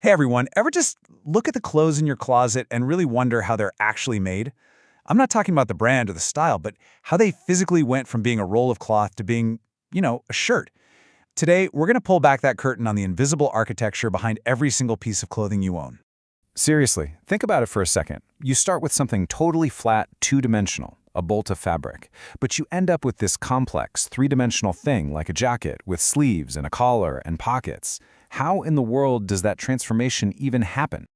Hey everyone, ever just look at the clothes in your closet and really wonder how they're actually made? I'm not talking about the brand or the style, but how they physically went from being a roll of cloth to being, a shirt. Today, we're going to pull back that curtain on the invisible architecture behind every single piece of clothing you own. Seriously, think about it for a second. You start with something totally flat, two-dimensional, a bolt of fabric, but you end up with this complex, three-dimensional thing like a jacket with sleeves and a collar and pockets. How in the world does that transformation even happen?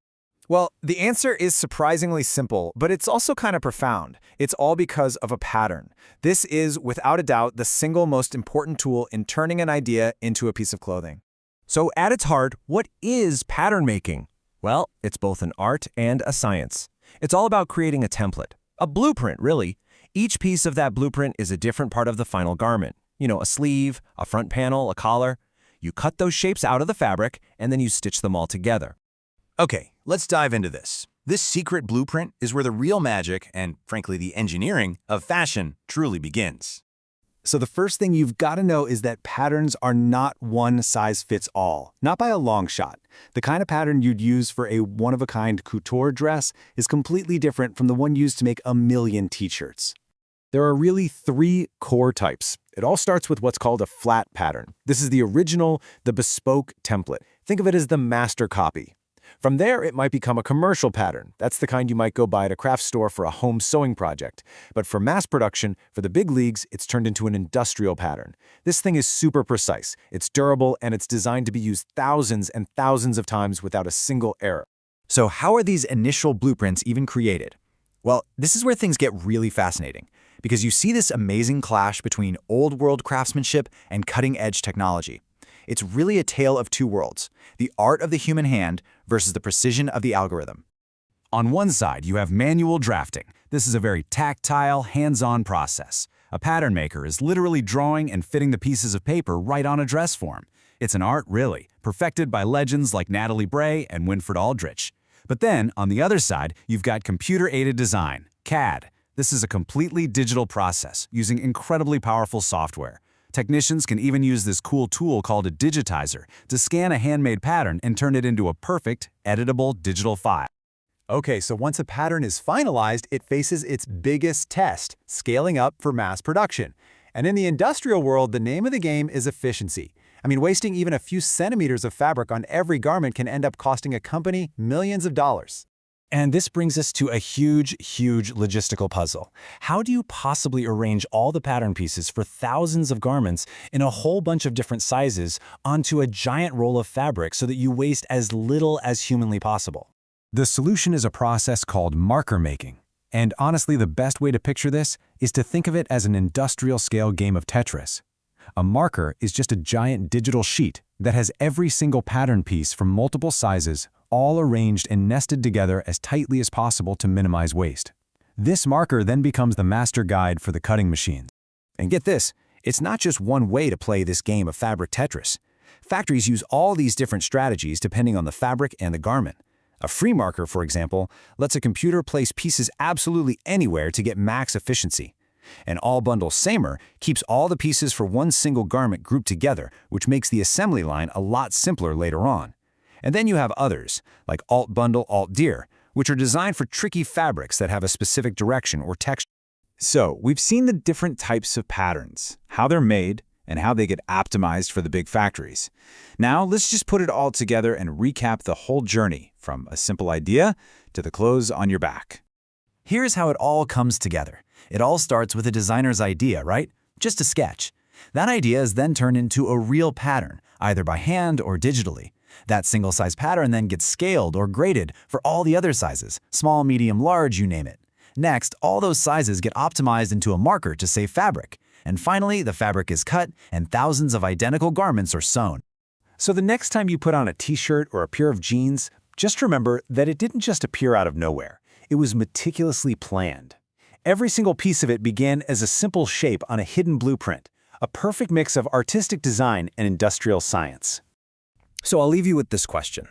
Well, the answer is surprisingly simple, but it's also kind of profound. It's all because of a pattern. This is, without a doubt, the single most important tool in turning an idea into a piece of clothing. So at its heart, what is pattern making? Well, it's both an art and a science. It's all about creating a template, a blueprint, really. Each piece of that blueprint is a different part of the final garment. A sleeve, a front panel, a collar. You cut those shapes out of the fabric, and then you stitch them all together. Okay, let's dive into this. This secret blueprint is where the real magic and, frankly, the engineering of fashion truly begins. So the first thing you've got to know is that patterns are not one size fits all, not by a long shot. The kind of pattern you'd use for a one-of-a-kind couture dress is completely different from the one used to make a million t-shirts. There are really three core types. It all starts with what's called a flat pattern. This is the original, the bespoke template. Think of it as the master copy. From there, it might become a commercial pattern. That's the kind you might go buy at a craft store for a home sewing project. But for mass production, for the big leagues, it's turned into an industrial pattern. This thing is super precise, it's durable, and it's designed to be used thousands and thousands of times without a single error. So how are these initial blueprints even created? Well, this is where things get really fascinating, because you see this amazing clash between old-world craftsmanship and cutting-edge technology. It's really a tale of two worlds, the art of the human hand versus the precision of the algorithm. On one side, you have manual drafting. This is a very tactile, hands-on process. A pattern maker is literally drawing and fitting the pieces of paper right on a dress form. It's an art, really, perfected by legends like Natalie Bray and Winfred Aldrich. But then, on the other side, you've got computer-aided design, CAD. This is a completely digital process using incredibly powerful software. Technicians can even use this cool tool called a digitizer to scan a handmade pattern and turn it into a perfect, editable digital file. Okay, so once a pattern is finalized, it faces its biggest test, scaling up for mass production. And in the industrial world, the name of the game is efficiency. Wasting even a few centimeters of fabric on every garment can end up costing a company millions of dollars. And this brings us to a huge logistical puzzle. How do you possibly arrange all the pattern pieces for thousands of garments in a whole bunch of different sizes onto a giant roll of fabric so that you waste as little as humanly possible? The solution is a process called marker making. And honestly, the best way to picture this is to think of it as an industrial-scale game of Tetris. A marker is just a giant digital sheet that has every single pattern piece from multiple sizes all arranged and nested together as tightly as possible to minimize waste. This marker then becomes the master guide for the cutting machines. And get this, it's not just one way to play this game of fabric Tetris. Factories use all these different strategies depending on the fabric and the garment. A free marker, for example, lets a computer place pieces absolutely anywhere to get max efficiency. An all-bundle samer keeps all the pieces for one single garment grouped together, which makes the assembly line a lot simpler later on. And then you have others, like Alt-Bundle, Alt-Dir, which are designed for tricky fabrics that have a specific direction or texture. So, we've seen the different types of patterns, how they're made, and how they get optimized for the big factories. Now, let's just put it all together and recap the whole journey, from a simple idea to the clothes on your back. Here's how it all comes together. It all starts with a designer's idea, right? Just a sketch. That idea is then turned into a real pattern, either by hand or digitally. That single-size pattern then gets scaled or graded for all the other sizes, small, medium, large, you name it. Next, all those sizes get optimized into a marker to save fabric. And finally, the fabric is cut and thousands of identical garments are sewn. So the next time you put on a t-shirt or a pair of jeans, just remember that it didn't just appear out of nowhere. It was meticulously planned. Every single piece of it began as a simple shape on a hidden blueprint, a perfect mix of artistic design and industrial science. So I'll leave you with this question.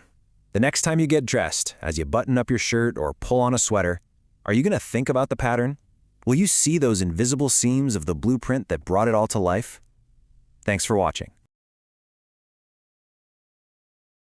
The next time you get dressed, as you button up your shirt or pull on a sweater, are you going to think about the pattern? Will you see those invisible seams of the blueprint that brought it all to life? Thanks for watching.